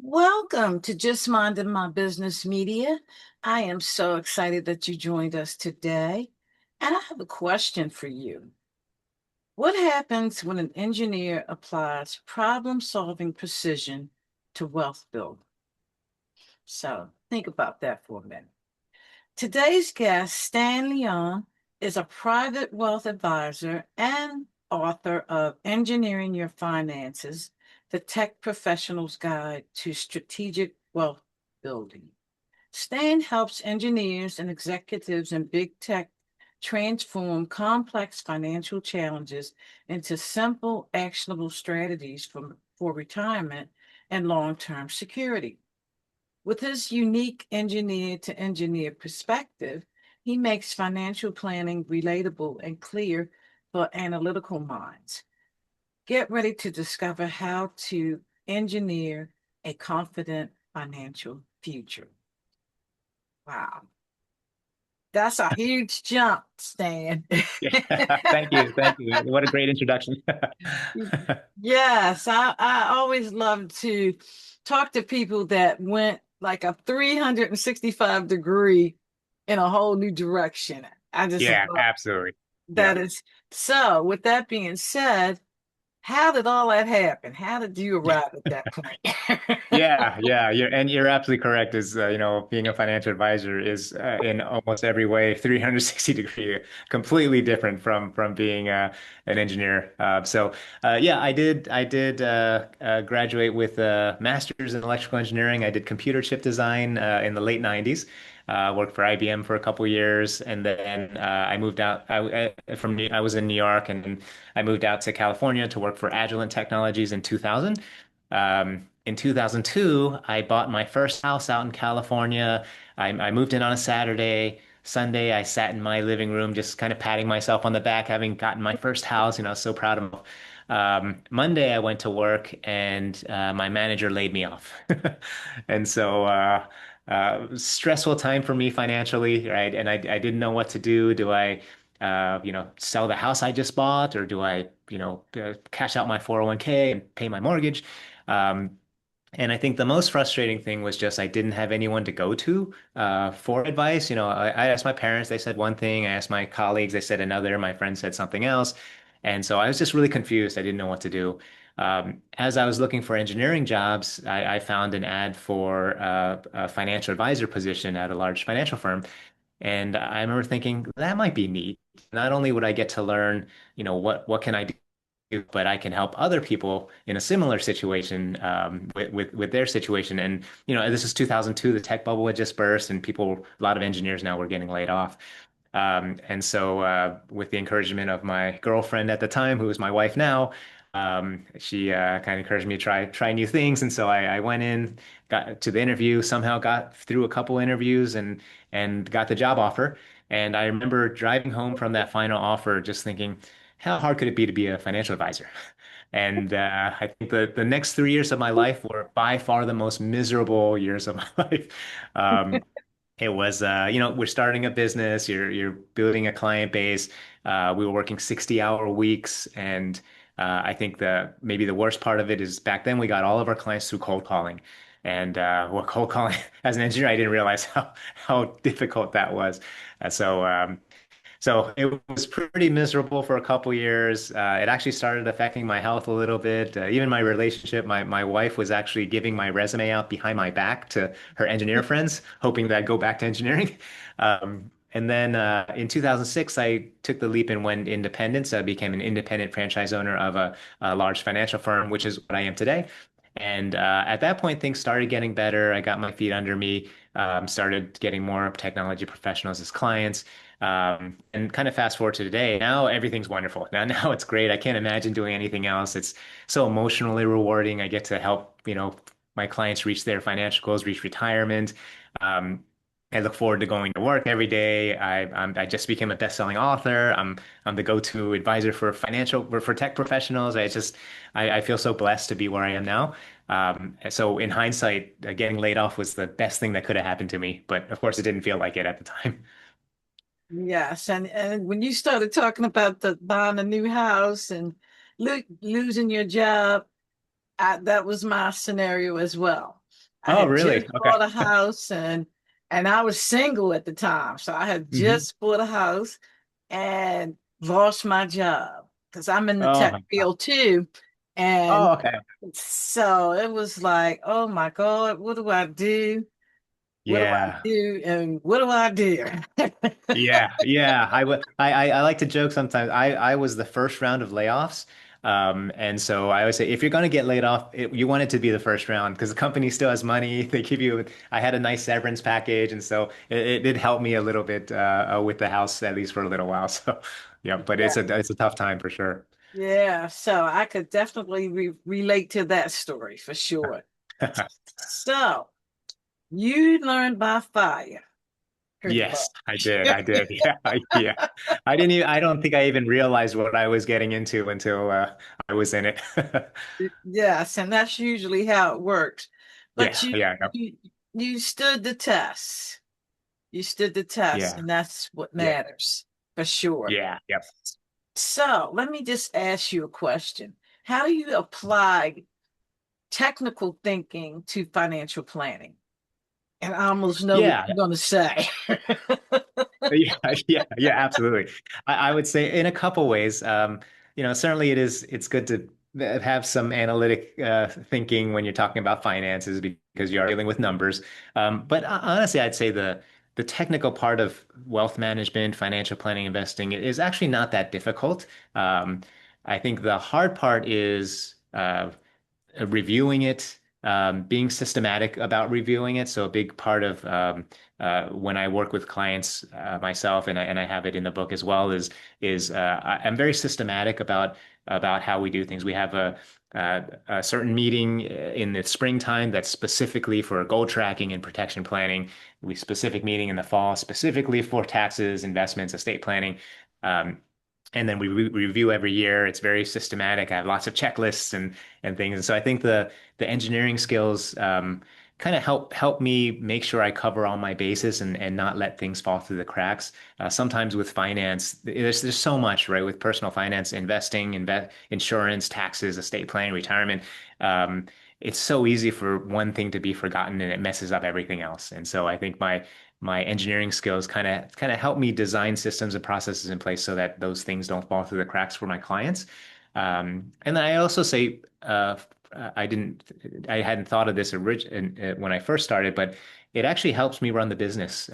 Welcome to Just Minding My Business Media. I am so excited that you joined us today. And I have a question for you. What happens when an engineer applies problem-solving precision to wealth building? So think about that for a minute. Today's guest, Stan Leong, is a private wealth advisor and author of Engineering Your Finances, the Tech Professional's Guide to Strategic Wealth Building. Stan helps engineers and executives in big tech transform complex financial challenges into simple, actionable strategies for retirement and long-term security. With his unique engineer to engineer perspective, he makes financial planning relatable and clear for analytical minds. Get ready to discover how to engineer a confident financial future. Wow. That's a huge jump, Stan. Yeah, thank you. Thank you. What a great introduction. Yes, I always love to talk to people that went like a 365 degree in a whole new direction. I just Yeah, love absolutely. that Yeah. is so. With that being said, how did all that happen? How did you arrive at that point? You're absolutely correct. Being a financial advisor is in almost every way 360 degree, completely different from being an engineer. I did graduate with a master's in electrical engineering. I did computer chip design in the late 90s. Worked for IBM for a couple years, and then I moved out. I was in New York, and I moved out to California to work for Agilent Technologies in 2000. In 2002, I bought my first house out in California. I moved in on a Saturday. Sunday, I sat in my living room, just kind of patting myself on the back, having gotten my first house. I was so proud of myself. Monday, I went to work, and my manager laid me off. And so, stressful time for me financially, right? And I didn't know what to do. Do I, sell the house I just bought, or do I, cash out my 401k and pay my mortgage? Um, and I think the most frustrating thing was just I didn't have anyone to go to for advice. I asked my parents, they said one thing. I asked my colleagues, they said another. My friend said something else. And so I was just really confused. I didn't know what to do. As I was looking for engineering jobs, I found an ad for a financial advisor position at a large financial firm. And I remember thinking that might be neat. Not only would I get to learn, what can I do, but I can help other people in a similar situation with their situation. And this is 2002, the tech bubble had just burst, and a lot of engineers now were getting laid off. And so, with the encouragement of my girlfriend at the time, who is my wife now, she kind of encouraged me to try new things. And so I went in, got to the interview, somehow got through a couple interviews, and got the job offer. And I remember driving home from that final offer, just thinking, how hard could it be to be a financial advisor? And I think the next 3 years of my life were by far the most miserable years of my life. Um, it was, we're starting a business, you're building a client base. We were working 60-hour weeks, and I think maybe the worst part of it is back then we got all of our clients through cold calling. And cold calling as an engineer, I didn't realize how difficult that was. So it was pretty miserable for a couple years. It actually started affecting my health a little bit. Even my relationship, my wife was actually giving my resume out behind my back to her engineer friends, hoping that I'd go back to engineering. And then in 2006, I took the leap and went independent. So I became an independent franchise owner of a large financial firm, which is what I am today. And at that point, things started getting better. I got my feet under me, started getting more technology professionals as clients. And kind of fast forward to today, now everything's wonderful. Now it's great. I can't imagine doing anything else. It's so emotionally rewarding. I get to help, my clients reach their financial goals, reach retirement. Um, I look forward to going to work every day. I just became a best-selling author. I'm the go-to advisor for tech professionals. I feel so blessed to be where I am now. So in hindsight, getting laid off was the best thing that could have happened to me. But of course, it didn't feel like it at the time. Yes, and when you started talking about the buying a new house and losing your job, that was my scenario as well. I Oh, had really? just Okay. bought a house and I was single at the time. So I had Hmm. just bought a house and lost my job because I'm in the Oh tech my God. field too. And Oh, okay. so it was like, oh my God, what do I do? What do I Yeah. do? And what do I do? Yeah, yeah. I like to joke sometimes. I was the first round of layoffs. And so I always say if you're going to get laid off, you want it to be the first round because the company still has money. They give you, I had a nice severance package. And so it did help me a little bit with the house, at least for a little while. So yeah, but Yeah. it's a tough time for sure. Yeah. So I could definitely relate to that story for sure. So you learned by fire, pretty Yes, I much. did. I did. Yeah, yeah. I didn't even, I don't think I even realized what I was getting into until I was in it. Yes, and that's usually how it works. But Yeah, yeah, no, you stood the test. You stood the test, yeah, and that's what yeah, matters for sure. yeah, yep. So let me just ask you a question. How do you apply technical thinking to financial planning? And I almost know what Yeah, you're going to say. yeah, yeah, yeah, absolutely. I would say in a couple ways. Certainly it's good to have some analytic thinking when you're talking about finances because you are dealing with numbers. But honestly, I'd say the technical part of wealth management, financial planning, investing is actually not that difficult. Um, I think the hard part is reviewing it, being systematic about reviewing it. So a big part of when I work with clients myself, and I have it in the book as well, I'm very systematic about how we do things. We have a certain meeting in the springtime that's specifically for goal tracking and protection planning. We specific meeting in the fall specifically for taxes, investments, estate planning. Um, and then we review every year. It's very systematic. I have lots of checklists and things. And so I think the engineering skills kind of help me make sure I cover all my bases and not let things fall through the cracks. Sometimes with finance, there's so much, right? With personal finance, investing, insurance, taxes, estate planning, retirement. It's so easy for one thing to be forgotten and it messes up everything else. And so I think my engineering skills kind of help me design systems and processes in place so that those things don't fall through the cracks for my clients. And then I also say I hadn't thought of this when I first started, but it actually helps me run the business.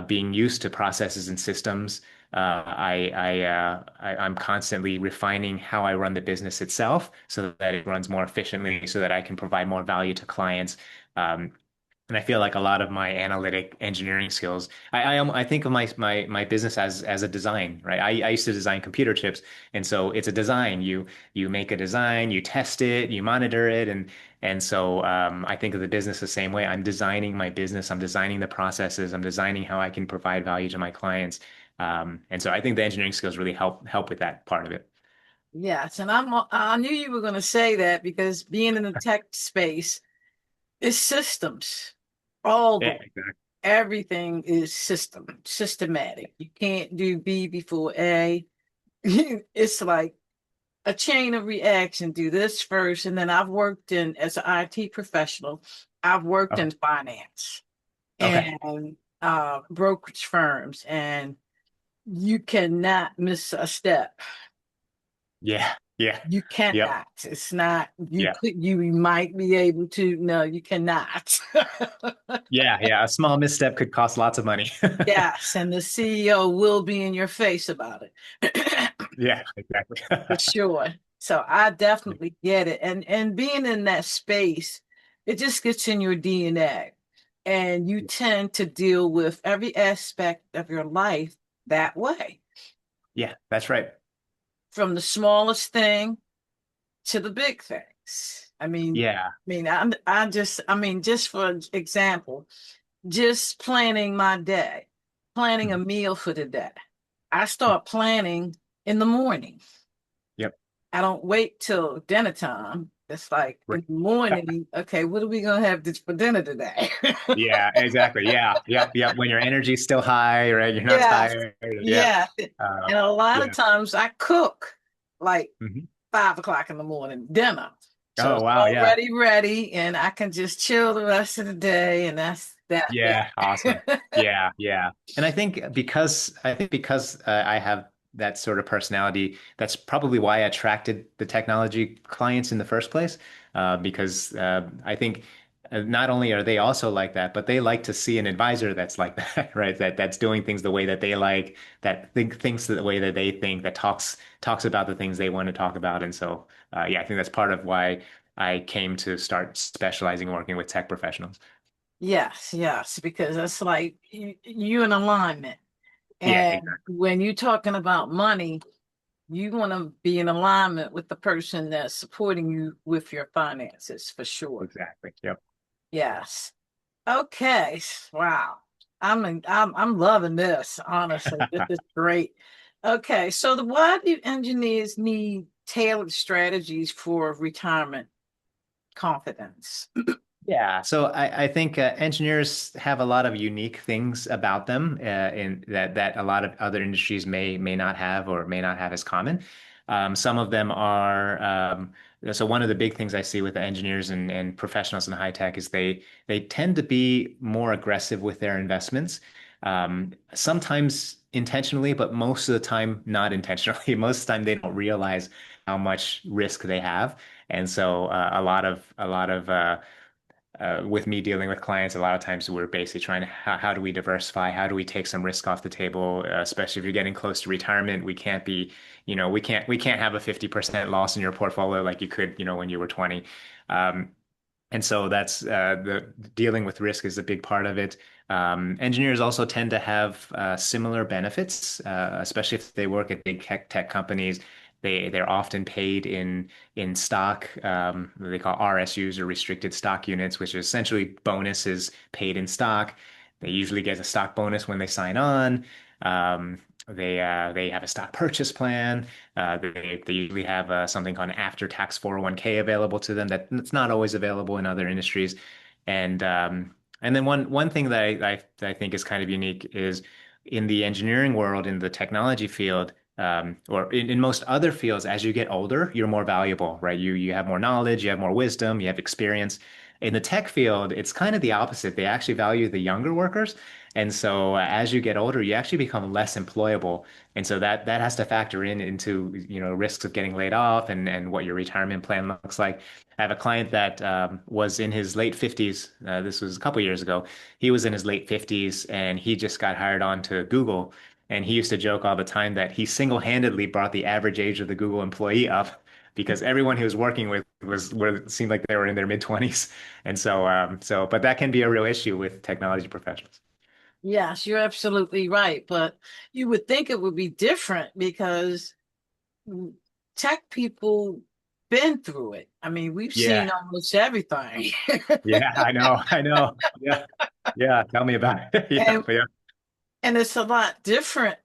Being used to processes and systems, I'm constantly refining how I run the business itself so that it runs more efficiently, so that I can provide more value to clients. Um, and I feel like a lot of my analytic engineering skills, I think of my business as a design, right? I used to design computer chips, and so it's a design. You make a design, you test it, you monitor it, and so I think of the business the same way. I'm designing my business, I'm designing the processes, I'm designing how I can provide value to my clients, and so I think the engineering skills really help with that part of it. Yes, and I knew you were going to say that because being in the tech space, it's systems. All the Yeah, exactly. everything is systematic. You can't do B before A. It's like a chain of reaction. Do this first, and then I've worked in as an IT professional. I've worked Okay. in finance Okay. and brokerage firms, and you cannot miss a step. Yeah. Yeah. You Yep. cannot. It's not. You Yeah. could. You might be able to. No, you cannot. Yeah. Yeah. A small misstep could cost lots of money. Yes, and the CEO will be in your face about it. Yeah, exactly. For sure. So I definitely get it. And being in that space, it just gets in your DNA. And you tend to deal with every aspect of your life that way, Yeah, that's right. from the smallest thing to the big things. Yeah. I mean, just for example, just planning my day, planning a Mhm. meal for the day. I start planning in the morning. Yep. I don't wait till dinner time. It's like Right. in the morning, okay, what are we gonna have for dinner today? Yeah, exactly. Yeah. Yep. Yep. When your energy's still high, right? You're not Yeah, tired. Yeah. yeah. Uh, And a lot of yeah. times I cook like Hmm. 5 o'clock in the morning, dinner. So Oh, it's wow. Yeah. already ready, and I can just chill the rest of the day, and that's Yeah, awesome. that. Yeah, yeah. And I think because I have that sort of personality, that's probably why I attracted the technology clients in the first place. Because I think not only are they also like that, but they like to see an advisor that's like that, right? That's doing things the way that they like, that thinks the way that they think, that talks about the things they want to talk about. And so, yeah, I think that's part of why I came to start specializing in working with tech professionals. Yes, yes, because it's like you in alignment. Yeah, And exactly. when you're talking about money, you want to be in alignment with the person that's supporting you with your finances for sure. Exactly. Yep. Yes. Okay. Wow. I'm loving this, honestly. This is great. Okay, so why do engineers need tailored strategies for retirement confidence? Yeah, so I think engineers have a lot of unique things about them in that a lot of other industries may not have or may not have as common. Some of them are so one of the big things I see with the engineers and professionals in high tech is they tend to be more aggressive with their investments. Sometimes intentionally, but most of the time not intentionally. Most of the time they don't realize how much risk they have, and so a lot of with me dealing with clients, a lot of times we're basically trying to how do we diversify? How do we take some risk off the table? Especially if you're getting close to retirement, we can't be, we can't have a 50% loss in your portfolio like you could, when you were 20. Um, and so that's the dealing with risk is a big part of it. Engineers also tend to have similar benefits, especially if they work at big tech companies. They're often paid in stock. They call RSUs or restricted stock units, which are essentially bonuses paid in stock. They usually get a stock bonus when they sign on. They have a stock purchase plan. They usually have something called an after-tax 401k available to them that's not always available in other industries. And then one thing that I think is kind of unique is in the engineering world, in the technology field, or in most other fields, as you get older, you're more valuable, right? You have more knowledge, you have more wisdom, you have experience. In the tech field, it's kind of the opposite. They actually value the younger workers. And so as you get older, you actually become less employable. And so that has to factor into, risks of getting laid off and what your retirement plan looks like. I have a client that was in his late 50s. This was a couple years ago. He was in his late 50s and he just got hired on to Google. And he used to joke all the time that he single-handedly brought the average age of the Google employee up because everyone he was working with seemed like they were in their mid 20s. And but that can be a real issue with technology professionals. Yes, you're absolutely right. But you would think it would be different because tech people been through it. I mean, we've Yeah. seen almost everything. Yeah, I know. I know. Yeah. Yeah. Tell me about it. Yeah. And Yeah. and it's a lot different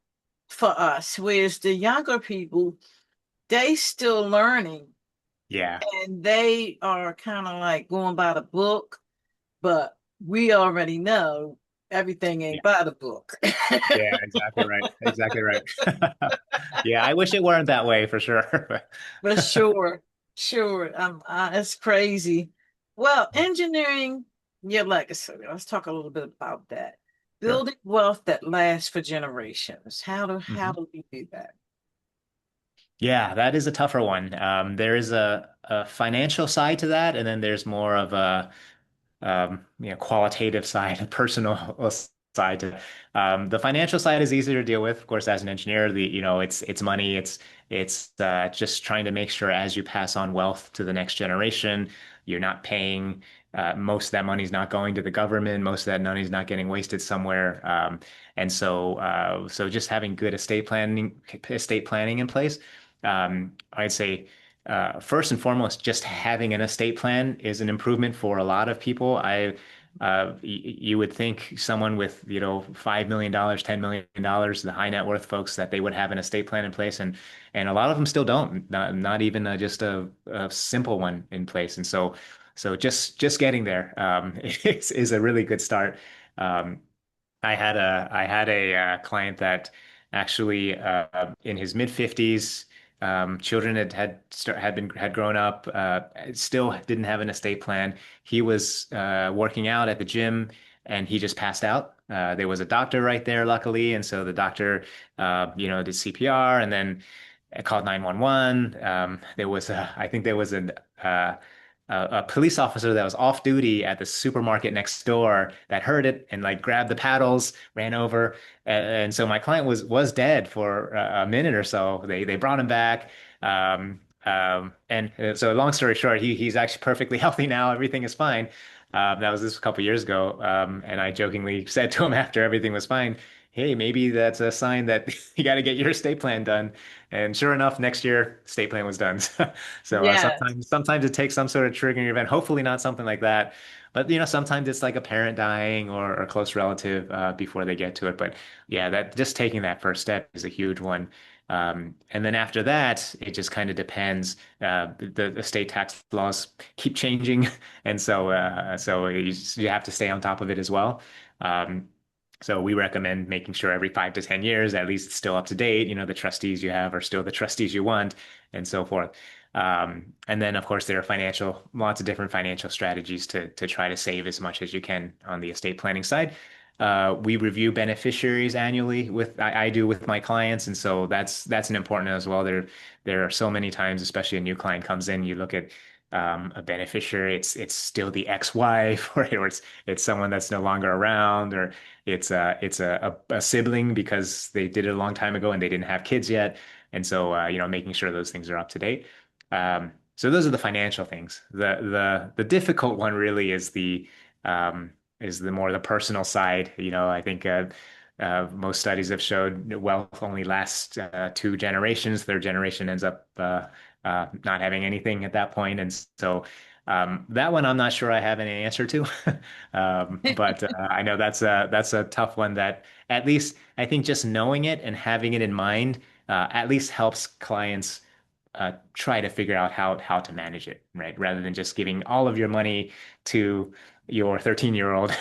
for us, whereas the younger people, they still learning Yeah. and they are kind of like going by the book, but we already know everything Yeah. ain't by the book. Yeah. Exactly right. Exactly right. Yeah. I wish it weren't that way for sure. For sure, sure. It's crazy. Well, engineering your legacy. Let's talk a little bit about that. Sure. Building wealth that lasts for generations. How Mhm. do we do that? Yeah, that is a tougher one. There is a financial side to that, and then there's more of a qualitative side, a personal side to it. The financial side is easier to deal with, of course, as an engineer. It's money. It's just trying to make sure as you pass on wealth to the next generation, you're not paying. Most of that money's not going to the government. Most of that money's not getting wasted somewhere. And so just having good estate planning in place. I'd say first and foremost, just having an estate plan is an improvement for a lot of people. You would think someone with, $5 million, $10 million, the high net worth folks, that they would have an estate plan in place, and a lot of them still don't. Not even just a simple one in place. And so just getting there is a really good start. Um, I had a client that actually in his mid 50s. Children had grown up, still didn't have an estate plan. He was working out at the gym, and he just passed out. There was a doctor right there, luckily, and so the doctor, did CPR, and then called 911. I think there was uh, a police officer that was off duty at the supermarket next door that heard it and like grabbed the paddles, ran over, and so my client was dead for a minute or so. They brought him back. So long story short, he's actually perfectly healthy now. Everything is fine. That was this a couple years ago. And I jokingly said to him after everything was fine, hey, maybe that's a sign that you got to get your estate plan done. And sure enough, next year, estate plan was done. So Yes. sometimes it takes some sort of triggering event. Hopefully not something like that. But sometimes it's like a parent dying or a close relative before they get to it. But yeah, that just taking that first step is a huge one. And then after that, it just kind of depends. The state tax laws keep changing, and so you have to stay on top of it as well. Um, so we recommend making sure every 5 to 10 years, at least it's still up to date. The trustees you have are still the trustees you want, and so forth. And then, of course, there are lots of different financial strategies to try to save as much as you can on the estate planning side. We review beneficiaries annually I do with my clients, and so that's an important as well. There are so many times, especially a new client comes in, you look at a beneficiary, it's still the ex-wife, right? Or it's someone that's no longer around, or it's a sibling because they did it a long time ago and they didn't have kids yet, and so making sure those things are up to date. So those are the financial things. The difficult one really um, is the more the personal side. I think most studies have showed wealth only lasts 2 generations. Third generation ends up not having anything at that point, and so that one I'm not sure I have any answer to. But I know that's a tough one that at least I think just knowing it and having it in mind at least helps clients try to figure out how to manage it, right? Rather than just giving all of your money to your 13-year-old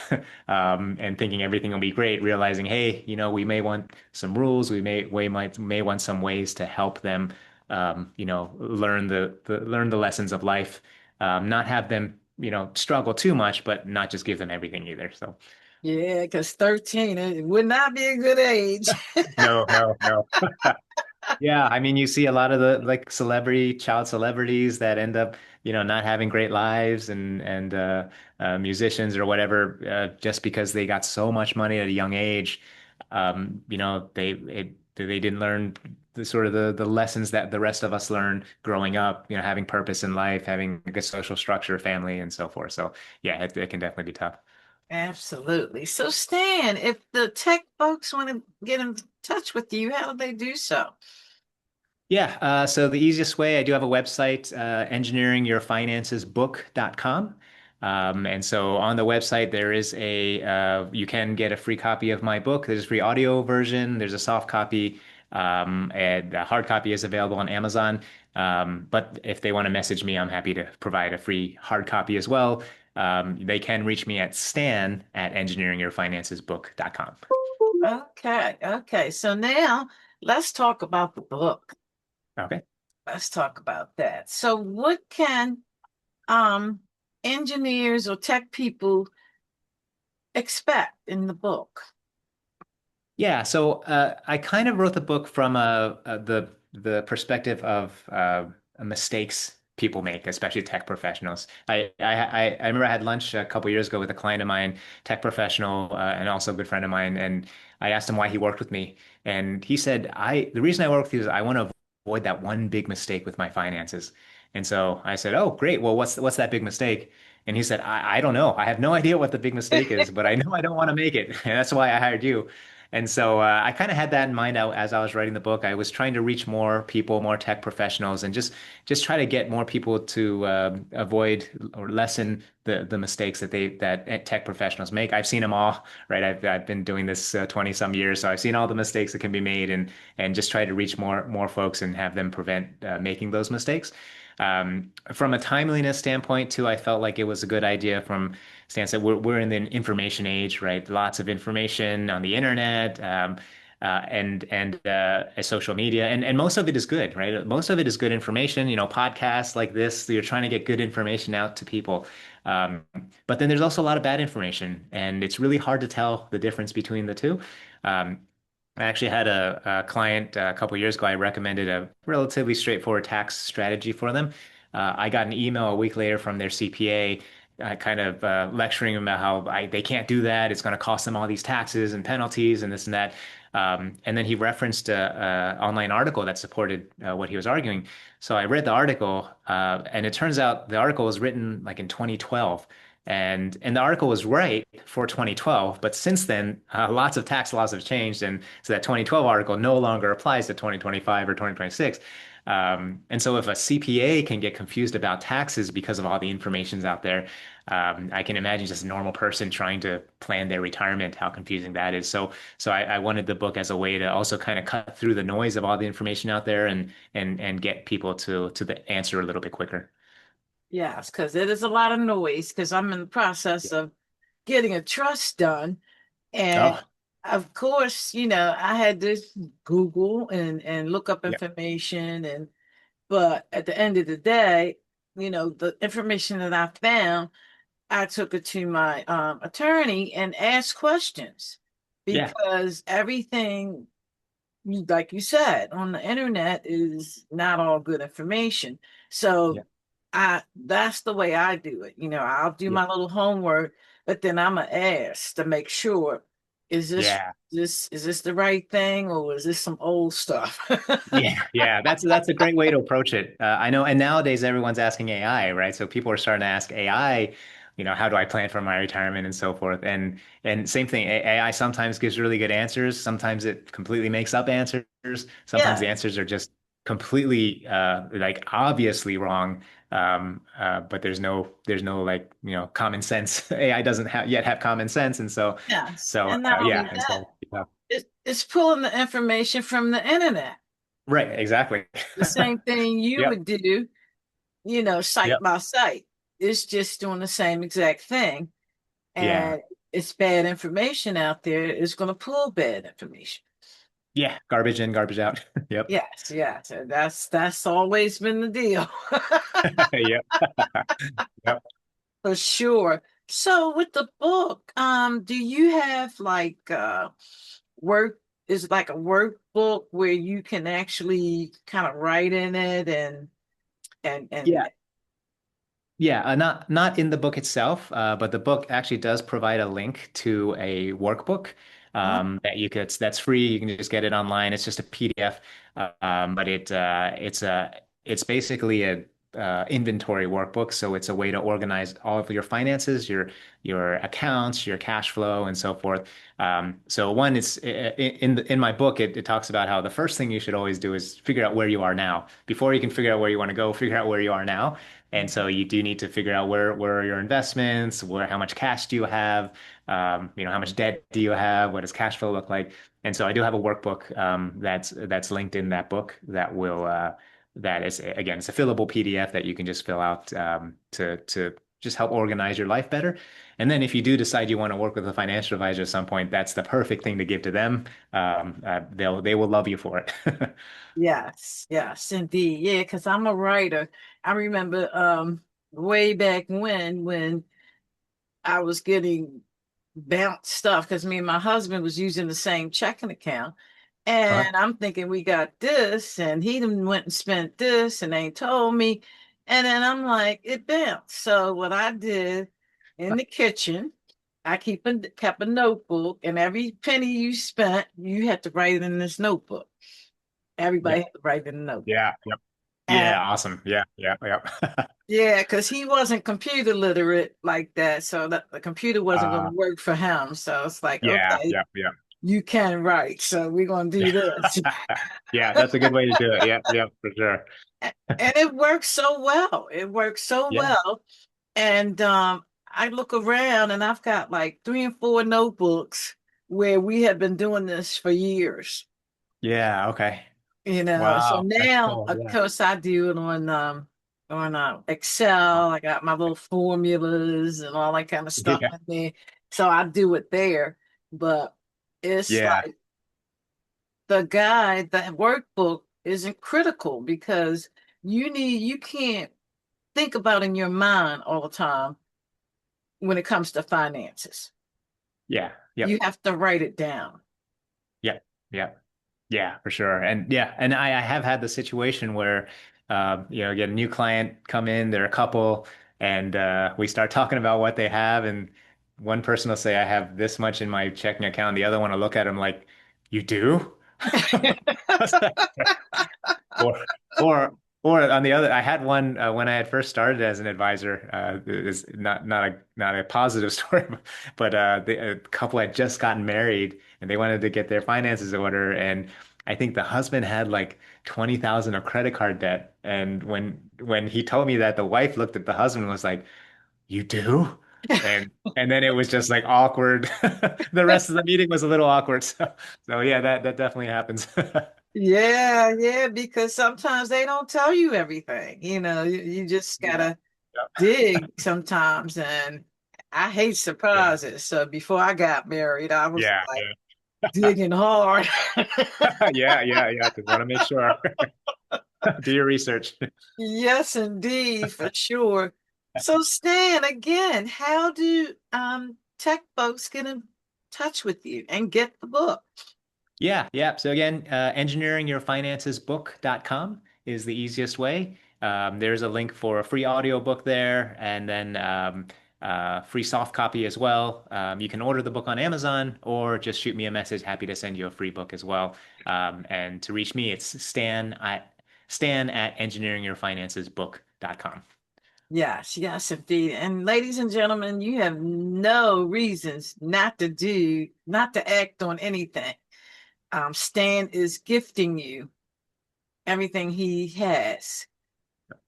and thinking everything will be great, realizing, hey, we may want some rules, we may want some ways to help them, learn the lessons of life, not have them, struggle too much, but not just give them everything either. So Yeah, because 13, it would not be a good age. no, no, no. Yeah, I mean, you see a lot of the like child celebrities that end up, not having great lives and musicians or whatever, just because they got so much money at a young age. They didn't learn the lessons that the rest of us learn growing up, having purpose in life, having a good social structure, family, and so forth. So yeah, it can definitely be tough. Absolutely. So, Stan, if the tech folks want to get in touch with you, how do they do so? Yeah, so the easiest way, I do have a website, engineeringyourfinancesbook.com. And so on the website, you can get a free copy of my book. There's a free audio version, there's a soft copy, and a hard copy is available on Amazon. But if they want to message me, I'm happy to provide a free hard copy as well. They can reach me at stan@engineeringyourfinancesbook.com. Okay, okay. So now let's talk about the book. Okay. Let's talk about that. So what can um engineers or tech people expect in the book? Yeah, so I kind of wrote the book from the perspective of mistakes people make, especially tech professionals. I remember I had lunch a couple years ago with a client of mine, tech professional, and also a good friend of mine, and I asked him why he worked with me, and he said, "I the reason I work with you is I want to avoid that one big mistake with my finances." And so I said, "Oh, great. Well, what's that big mistake?" And he said, I don't know. I have no idea what the big mistake is, but I know I don't want to make it. And that's why I hired you. And so I kind of had that in mind as I was writing the book. I was trying to reach more people, more tech professionals, and just try to get more people to avoid or lessen the mistakes that tech professionals make. I've seen them all, right? I've been doing this 20 some years, so I've seen all the mistakes that can be made, and just try to reach more folks and have them prevent making those mistakes. From a timeliness standpoint, too, I felt like it was a good idea from stance that we're in the information age, right? Lots of information on the internet. social media, and most of it is good, right? Most of it is good information. Podcasts like this, you're trying to get good information out to people. Um, but then there's also a lot of bad information, and it's really hard to tell the difference between the two. Um, I actually had a client a couple years ago. I recommended a relatively straightforward tax strategy for them. I got an email a week later from their CPA, kind of lecturing them about how they can't do that. It's going to cost them all these taxes and penalties and this and that. And then he referenced a online article that supported what he was arguing. So I read the article, and it turns out the article was written like in 2012. And the article was right for 2012, but since then, lots of tax laws have changed, and so that 2012 article no longer applies to 2025 or 2026. And so if a CPA can get confused about taxes because of all the information's out there, I can imagine just a normal person trying to plan their retirement, how confusing that is. So I wanted the book as a way to also kind of cut through the noise of all the information out there and get people to the answer a little bit quicker. Yes, because it is a lot of noise because I'm in the process of getting a trust done. And Oh, of course, I had to Google and look up yeah, information but at the end of the day, the information that I found, I took it to my attorney and asked questions yeah, because everything, like you said, on the internet is not all good information. So yeah, that's the way I do it. I'll do yeah, my little homework, but then I'm gonna ask to make sure, is this yeah. is this the right thing or is this some old stuff? Yeah, yeah, that's a great way to approach it. I know, and nowadays everyone's asking AI, right? So people are starting to ask AI, how do I plan for my retirement and so forth. And same thing, AI sometimes gives really good answers. Sometimes it completely makes up answers. Sometimes the Yeah, answers are just completely like obviously wrong. But there's no like, common sense. AI doesn't yet have common sense, and so yes. so And not yeah, only and that, so yeah. it's pulling the information from the internet. Right, exactly. The same thing you Yep. would do, site Yep. by site. It's just doing the same exact thing. Yeah. And it's bad information out there. It's going to pull bad information. Yeah. Garbage in, garbage out. Yep. Yes, yes. And that's always been the deal. Yep. Yep. For sure. So with the book, do you have like work is it like a workbook where you can actually kind of write in it and Yeah. Yeah, not in the book itself, but the book actually does provide a link to a workbook that's free. You can just get it online. It's just a PDF, but it's basically a inventory workbook. So it's a way to organize all of your finances, your accounts, your cash flow, and so forth. So one, it's in my book, it talks about how the first thing you should always do is figure out where you are now. Before you can figure out where you want to go, figure out where you are now. And so you do need to figure out where are your investments, how much cash do you have, how much debt do you have, what does cash flow look like? And so I do have a workbook that's linked in that book that is again it's a fillable PDF that you can just fill out to just help organize your life better. And then if you do decide you want to work with a financial advisor at some point, that's the perfect thing to give to them. They will love you for it. yes, yes, indeed. Yeah, because I'm a writer. I remember way back when I was getting bounce stuff because me and my husband was using the same checking account. Uh-huh. And I'm thinking we got this, and he done went and spent this, and they told me. And then I'm like, it bounced. So what I did in the kitchen, I kept a notebook, and every penny you spent, you had to write it in this notebook. Everybody Yep. had to write it in a notebook. Yeah. Yep. And Yeah. Awesome. Yeah. Yeah. Yep. yeah, because he wasn't computer literate like that, so that the computer wasn't going to Uh, work for him. So it's like, yeah, okay, yeah, yeah. you can write, so we're going to do this. Yeah, that's a good way to do it. Yeah, yeah, for sure. And it works so well. It works so Yeah. well. And I look around and I've got like 3 and 4 notebooks where we have been doing this for years. Yeah, okay. So Wow, that's now cool. of Yeah. course I do it on Excel. I got my little formulas and all that kind of stuff Yeah. in there. So I do it there. But it's Yeah. like the guide, the workbook isn't critical because you can't think about in your mind all the time when it comes to finances. Yeah. You Yep. have to write it down. Yep. Yep. Yeah, for sure. And yeah, and I have had the situation where, get a new client come in, they're a couple, and we start talking about what they have, and one person will say, "I have this much in my checking account." The other one will look at him like, "You do?" Or, or on the other, I had one when I had first started as an advisor. Is not a positive story, but a couple had just gotten married and they wanted to get their finances in order. And I think the husband had like 20,000 of credit card debt. And when he told me that, the wife looked at the husband and was like, "You do?" And then it was just like awkward. The rest of the meeting was a little awkward. So yeah, that definitely happens. Yeah, yeah, because sometimes they don't tell you everything. You just Yeah. gotta dig sometimes. And I hate Yeah. surprises. So before I got married, I was Yeah. like Yeah. digging hard. Yeah. Yeah. Yeah. Just want to make sure. Do your research. Yes, indeed, for sure. So, Stan, again, how do tech folks get in touch with you and get the book? Yeah. Yeah. So again, engineeringyourfinancesbook.com is the easiest way. There's a link for a free audiobook there and then free soft copy as well. You can order the book on Amazon or just shoot me a message. Happy to send you a free book as well. And to reach me, it's Stan at engineeringyourfinancesbook.com. Yes, yes, indeed. And ladies and gentlemen, you have no reasons not to act on anything. Stan is gifting you everything he has.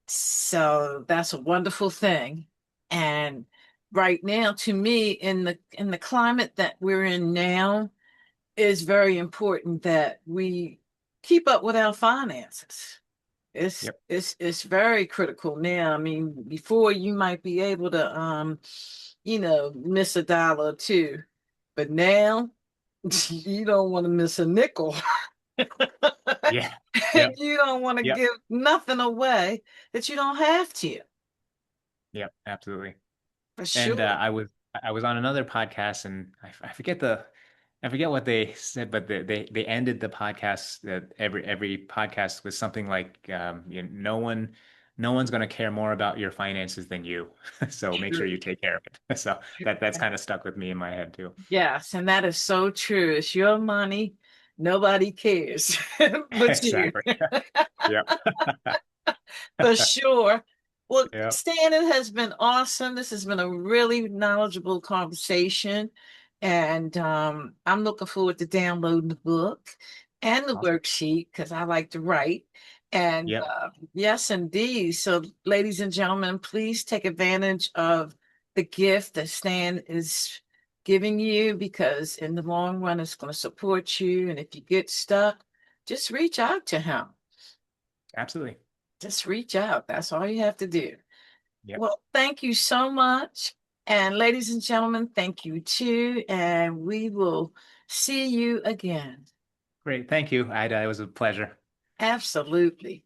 So that's a wonderful thing. And right now, to me, in the climate that we're in now, is very important that we keep up with our finances. It's Yep. it's it's very critical now. I mean, before you might be able to miss a dollar or two, but now you don't want to miss a nickel. Yeah. Yep. You don't want to Yep. give nothing away that you don't have to, Yep. Absolutely. for And sure. I was on another podcast and I forget I forget what they said, but they ended the podcast that every podcast with something like no one's going to care more about your finances than you. So make sure you True. take care of it. So that's kind of stuck with me in my head too. Yes, and that is so true. It's your money. Nobody cares but you. Exactly. Yep. For sure. Well, Yep. Stan, it has been awesome. This has been a really knowledgeable conversation. And I'm looking forward to downloading the book and the Awesome. worksheet because I like to write. And Yep. yes, indeed. So, ladies and gentlemen, please take advantage of the gift that Stan is giving you because in the long run, it's going to support you. And if you get stuck, just reach out to him. Absolutely. Just reach out. That's all you have to do. Yep. Well, thank you so much. And ladies and gentlemen, thank you too. And we will see you again. Great. Thank you, Ida. It was a pleasure. Absolutely.